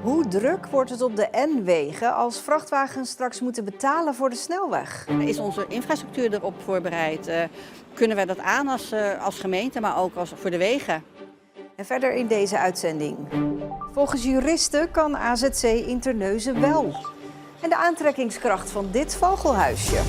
Hoe druk wordt het op de N-wegen als vrachtwagens straks moeten betalen voor de snelweg? Is onze infrastructuur erop voorbereid? Kunnen wij dat aan als gemeente, maar ook voor de wegen? En verder in deze uitzending. Volgens juristen kan AZC in Terneuzen wel. En de aantrekkingskracht van dit vogelhuisje.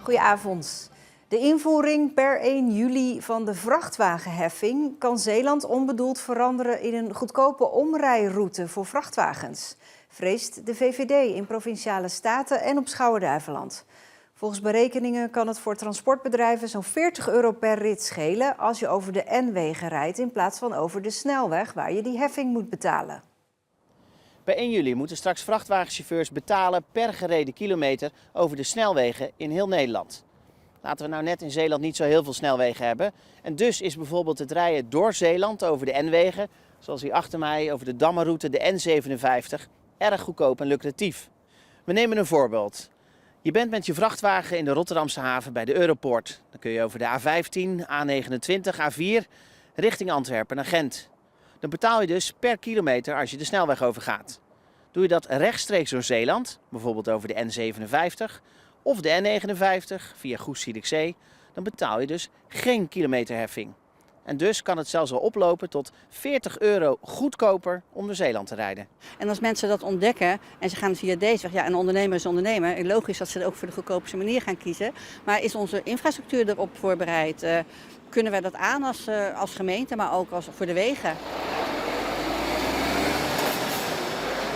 Goedenavond. De invoering per 1 juli van de vrachtwagenheffing kan Zeeland onbedoeld veranderen in een goedkope omrijroute voor vrachtwagens, vreest de VVD in Provinciale Staten en op Schouwen-Duiveland. Volgens berekeningen kan het voor transportbedrijven zo'n €40 per rit schelen als je over de N-wegen rijdt in plaats van over de snelweg waar je die heffing moet betalen. Per 1 juli moeten straks vrachtwagenchauffeurs betalen per gereden kilometer over de snelwegen in heel Nederland. Laten we nou net in Zeeland niet zo heel veel snelwegen hebben. En dus is bijvoorbeeld het rijden door Zeeland over de N-wegen, zoals hier achter mij over de Dammenroute, de N57, erg goedkoop en lucratief. We nemen een voorbeeld. Je bent met je vrachtwagen in de Rotterdamse haven bij de Europoort. Dan kun je over de A15, A29, A4 richting Antwerpen naar Gent. Dan betaal je dus per kilometer als je de snelweg overgaat. Doe je dat rechtstreeks door Zeeland, bijvoorbeeld over de N57 of de N59 via Goes-Zierikzee, dan betaal je dus geen kilometerheffing. En dus kan het zelfs wel oplopen tot €40 goedkoper om door Zeeland te rijden. En als mensen dat ontdekken en ze gaan via deze weg, ja, een ondernemer is een ondernemer. En logisch dat ze ook voor de goedkoopste manier gaan kiezen. Maar is onze infrastructuur erop voorbereid? Kunnen wij dat aan als gemeente, maar ook voor de wegen?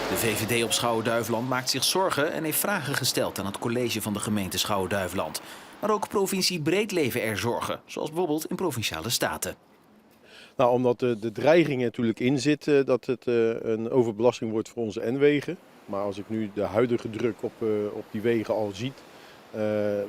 De VVD op Schouwen-Duiveland maakt zich zorgen en heeft vragen gesteld aan het college van de gemeente Schouwen-Duiveland. Maar ook provincie Breed leven er zorgen, zoals bijvoorbeeld in Provinciale Staten. Nou, omdat de dreiging natuurlijk in zit dat het een overbelasting wordt voor onze N-wegen. Maar als ik nu de huidige druk op die wegen al zie,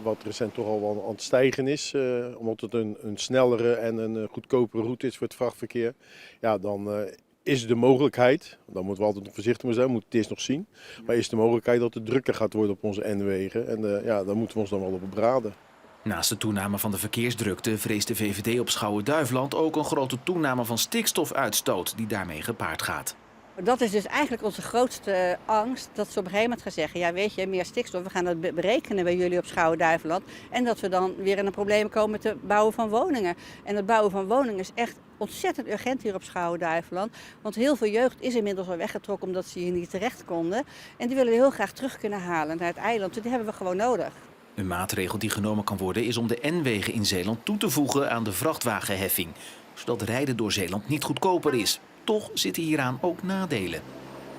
wat recent toch al wel aan het stijgen is, omdat het een snellere en een goedkopere route is voor het vrachtverkeer, ja, dan is de mogelijkheid, dan moeten we altijd voorzichtig mee zijn, we moeten het eerst nog zien, maar is de mogelijkheid dat het drukker gaat worden op onze N-wegen. En ja, daar moeten we ons dan wel op beraden. Naast de toename van de verkeersdrukte vreest de VVD op Schouwen-Duiveland ook een grote toename van stikstofuitstoot die daarmee gepaard gaat. Dat is dus eigenlijk onze grootste angst, dat ze op een gegeven moment gaan zeggen, ja weet je, meer stikstof, we gaan dat berekenen bij jullie op Schouwen-Duiveland. En dat we dan weer in een probleem komen met het bouwen van woningen. En het bouwen van woningen is echt ontzettend urgent hier op Schouwen-Duiveland. Want heel veel jeugd is inmiddels al weggetrokken omdat ze hier niet terecht konden. En die willen we heel graag terug kunnen halen naar het eiland, dus die hebben we gewoon nodig. Een maatregel die genomen kan worden is om de N-wegen in Zeeland toe te voegen aan de vrachtwagenheffing, zodat rijden door Zeeland niet goedkoper is. Toch zitten hieraan ook nadelen.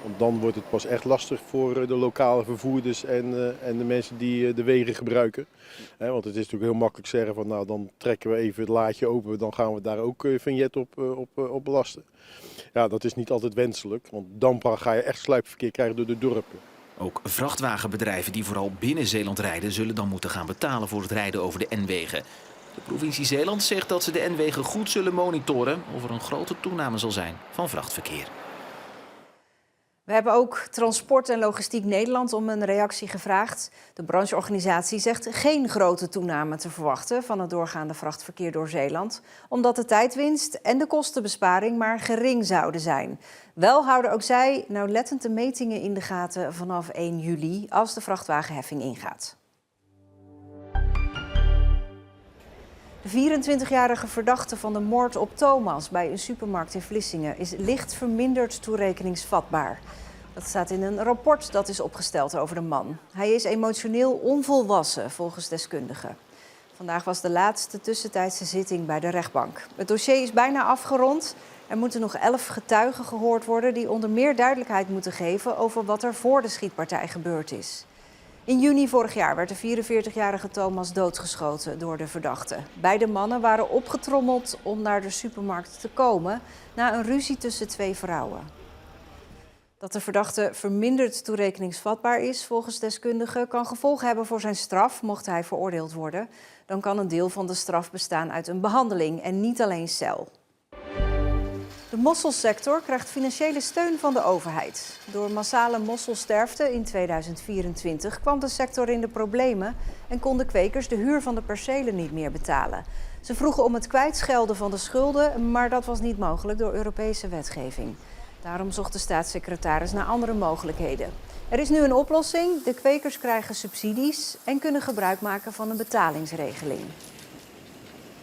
Want dan wordt het pas echt lastig voor de lokale vervoerders en de mensen die de wegen gebruiken. Want het is natuurlijk heel makkelijk zeggen van nou dan trekken we even het laadje open, dan gaan we daar ook vignet op belasten. Ja, dat is niet altijd wenselijk, want dan ga je echt sluipverkeer krijgen door de dorpen. Ook vrachtwagenbedrijven die vooral binnen Zeeland rijden zullen dan moeten gaan betalen voor het rijden over de N-wegen. De provincie Zeeland zegt dat ze de N-wegen goed zullen monitoren of er een grote toename zal zijn van vrachtverkeer. We hebben ook Transport en Logistiek Nederland om een reactie gevraagd. De brancheorganisatie zegt geen grote toename te verwachten van het doorgaande vrachtverkeer door Zeeland, omdat de tijdwinst en de kostenbesparing maar gering zouden zijn. Wel houden ook zij nauwlettend de metingen in de gaten vanaf 1 juli als de vrachtwagenheffing ingaat. De 24-jarige verdachte van de moord op Thomas bij een supermarkt in Vlissingen is licht verminderd toerekeningsvatbaar. Dat staat in een rapport dat is opgesteld over de man. Hij is emotioneel onvolwassen, volgens deskundigen. Vandaag was de laatste tussentijdse zitting bij de rechtbank. Het dossier is bijna afgerond. Er moeten nog 11 getuigen gehoord worden die onder meer duidelijkheid moeten geven over wat er voor de schietpartij gebeurd is. In juni vorig jaar werd de 44-jarige Thomas doodgeschoten door de verdachte. Beide mannen waren opgetrommeld om naar de supermarkt te komen na een ruzie tussen 2 vrouwen. Dat de verdachte verminderd toerekeningsvatbaar is, volgens deskundigen, kan gevolgen hebben voor zijn straf, mocht hij veroordeeld worden. Dan kan een deel van de straf bestaan uit een behandeling en niet alleen cel. De mosselsector krijgt financiële steun van de overheid. Door massale mosselsterfte in 2024 kwam de sector in de problemen en konden kwekers de huur van de percelen niet meer betalen. Ze vroegen om het kwijtschelden van de schulden, maar dat was niet mogelijk door Europese wetgeving. Daarom zocht de staatssecretaris naar andere mogelijkheden. Er is nu een oplossing. De kwekers krijgen subsidies en kunnen gebruik maken van een betalingsregeling.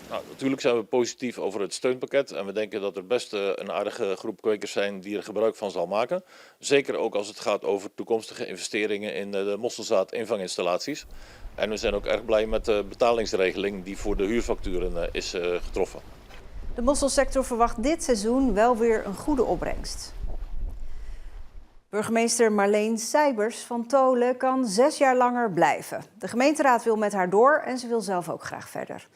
Nou, natuurlijk zijn we positief over het steunpakket en we denken dat er best een aardige groep kwekers zijn die er gebruik van zal maken. Zeker ook als het gaat over toekomstige investeringen in de mosselzaad-invanginstallaties. En we zijn ook erg blij met de betalingsregeling die voor de huurfacturen is getroffen. De mosselsector verwacht dit seizoen wel weer een goede opbrengst. Burgemeester Marleen Seibers van Tholen kan 6 jaar langer blijven. De gemeenteraad wil met haar door en ze wil zelf ook graag verder.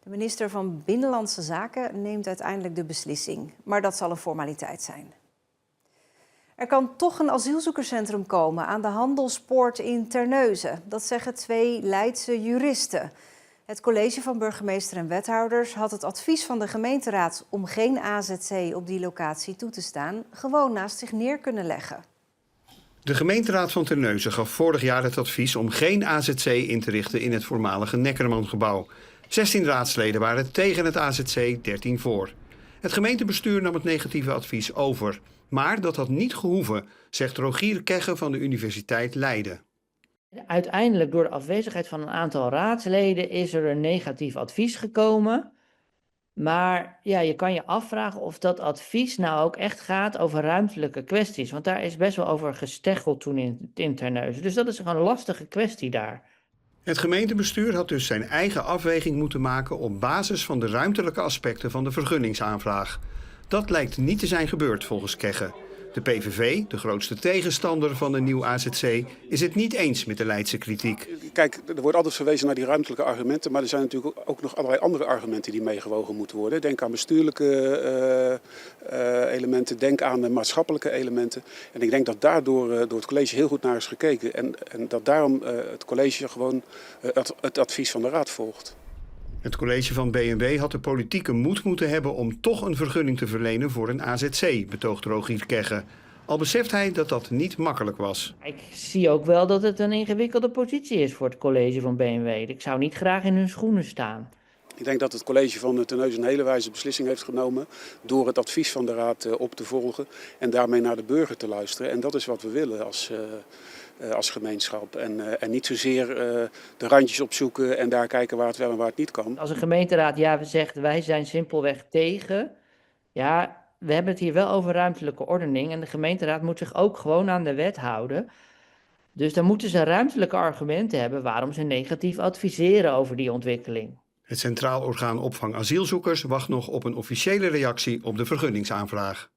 De minister van Binnenlandse Zaken neemt uiteindelijk de beslissing. Maar dat zal een formaliteit zijn. Er kan toch een asielzoekerscentrum komen aan de Handelspoort in Terneuzen. Dat zeggen 2 Leidse juristen. Het college van burgemeester en wethouders had het advies van de gemeenteraad om geen AZC op die locatie toe te staan gewoon naast zich neer kunnen leggen. De gemeenteraad van Terneuzen gaf vorig jaar het advies om geen AZC in te richten in het voormalige Neckermann-gebouw. 16 raadsleden waren tegen het AZC, 13 voor. Het gemeentebestuur nam het negatieve advies over. Maar dat had niet gehoeven, zegt Rogier Kegge van de Universiteit Leiden. Uiteindelijk door de afwezigheid van een aantal raadsleden is er een negatief advies gekomen. Maar ja, je kan je afvragen of dat advies nou ook echt gaat over ruimtelijke kwesties. Want daar is best wel over gesteggeld toen in Terneuzen. Dus dat is gewoon een lastige kwestie daar. Het gemeentebestuur had dus zijn eigen afweging moeten maken op basis van de ruimtelijke aspecten van de vergunningsaanvraag. Dat lijkt niet te zijn gebeurd volgens Kegge. De PVV, de grootste tegenstander van een nieuw AZC, is het niet eens met de Leidse kritiek. Kijk, er wordt altijd verwezen naar die ruimtelijke argumenten, maar er zijn natuurlijk ook nog allerlei andere argumenten die meegewogen moeten worden. Denk aan bestuurlijke elementen, denk aan de maatschappelijke elementen. En ik denk dat daardoor door het college heel goed naar is gekeken en dat daarom het college gewoon het advies van de raad volgt. Het college van B&W had de politieke moed moeten hebben om toch een vergunning te verlenen voor een AZC, betoogt Rogier Kegge. Al beseft hij dat dat niet makkelijk was. Ik zie ook wel dat het een ingewikkelde positie is voor het college van B&W. Ik zou niet graag in hun schoenen staan. Ik denk dat het college van Terneuzen een hele wijze beslissing heeft genomen door het advies van de raad op te volgen en daarmee naar de burger te luisteren. En dat is wat we willen als gemeenschap. En niet zozeer de randjes opzoeken en daar kijken waar het wel en waar het niet kan. Als een gemeenteraad zegt wij zijn simpelweg tegen. Ja, we hebben het hier wel over ruimtelijke ordening. En de gemeenteraad moet zich ook gewoon aan de wet houden. Dus dan moeten ze ruimtelijke argumenten hebben waarom ze negatief adviseren over die ontwikkeling. Het Centraal Orgaan Opvang Asielzoekers wacht nog op een officiële reactie op de vergunningsaanvraag.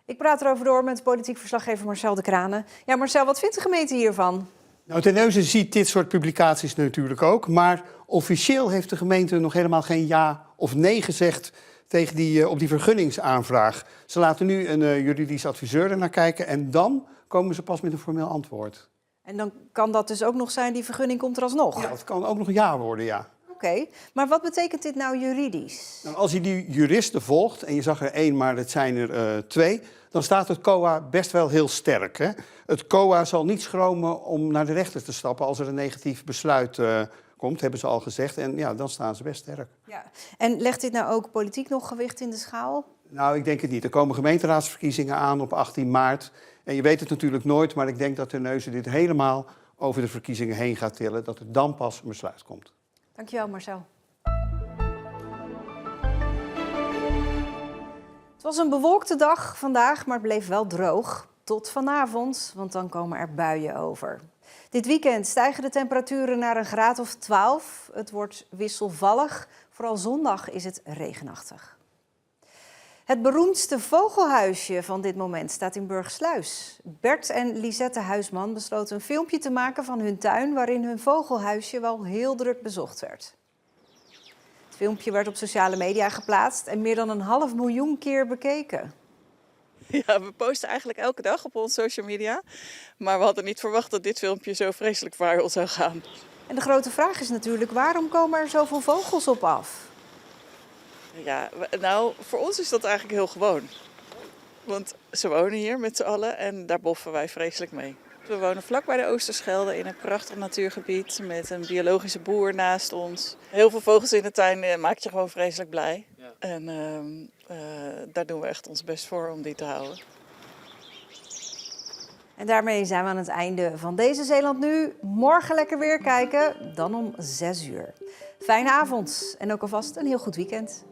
Ik praat erover door met politiek verslaggever Marcel de Kranen. Ja, Marcel, wat vindt de gemeente hiervan? Nou, Terneuzen ziet dit soort publicaties natuurlijk ook. Maar officieel heeft de gemeente nog helemaal geen ja of nee gezegd tegen op die vergunningsaanvraag. Ze laten nu een juridisch adviseur er naar kijken en dan komen ze pas met een formeel antwoord. En dan kan dat dus ook nog zijn, die vergunning komt er alsnog? Ja, het kan ook nog een ja worden, ja. Oké, maar wat betekent dit nou juridisch? Nou, als je die juristen volgt, en je zag er 1, maar het zijn er 2... dan staat het COA best wel heel sterk. Hè? Het COA zal niet schromen om naar de rechter te stappen als er een negatief besluit komt, hebben ze al gezegd. En ja, dan staan ze best sterk. Ja. En legt dit nou ook politiek nog gewicht in de schaal? Nou, ik denk het niet. Er komen gemeenteraadsverkiezingen aan op 18 maart. En je weet het natuurlijk nooit, maar ik denk dat Terneuzen dit helemaal over de verkiezingen heen gaat tillen. Dat er dan pas een besluit komt. Dankjewel, Marcel. Het was een bewolkte dag vandaag, maar het bleef wel droog. Tot vanavond, want dan komen er buien over. Dit weekend stijgen de temperaturen naar een graad of 12. Het wordt wisselvallig. Vooral zondag is het regenachtig. Het beroemdste vogelhuisje van dit moment staat in Burgsluis. Bert en Lisette Huisman besloten een filmpje te maken van hun tuin, waarin hun vogelhuisje wel heel druk bezocht werd. Het filmpje werd op sociale media geplaatst en meer dan 500.000 keer bekeken. Ja, we posten eigenlijk elke dag op onze social media. Maar we hadden niet verwacht dat dit filmpje zo vreselijk viral zou gaan. En de grote vraag is natuurlijk, waarom komen er zoveel vogels op af? Ja, nou, voor ons is dat eigenlijk heel gewoon. Want ze wonen hier met z'n allen en daar boffen wij vreselijk mee. We wonen vlak bij de Oosterschelde in een prachtig natuurgebied met een biologische boer naast ons. Heel veel vogels in de tuin maakt je gewoon vreselijk blij. Ja. En daar doen we echt ons best voor om die te houden. En daarmee zijn we aan het einde van deze Zeeland Nu. Morgen lekker weer kijken, dan om 6 uur. Fijne avond en ook alvast een heel goed weekend.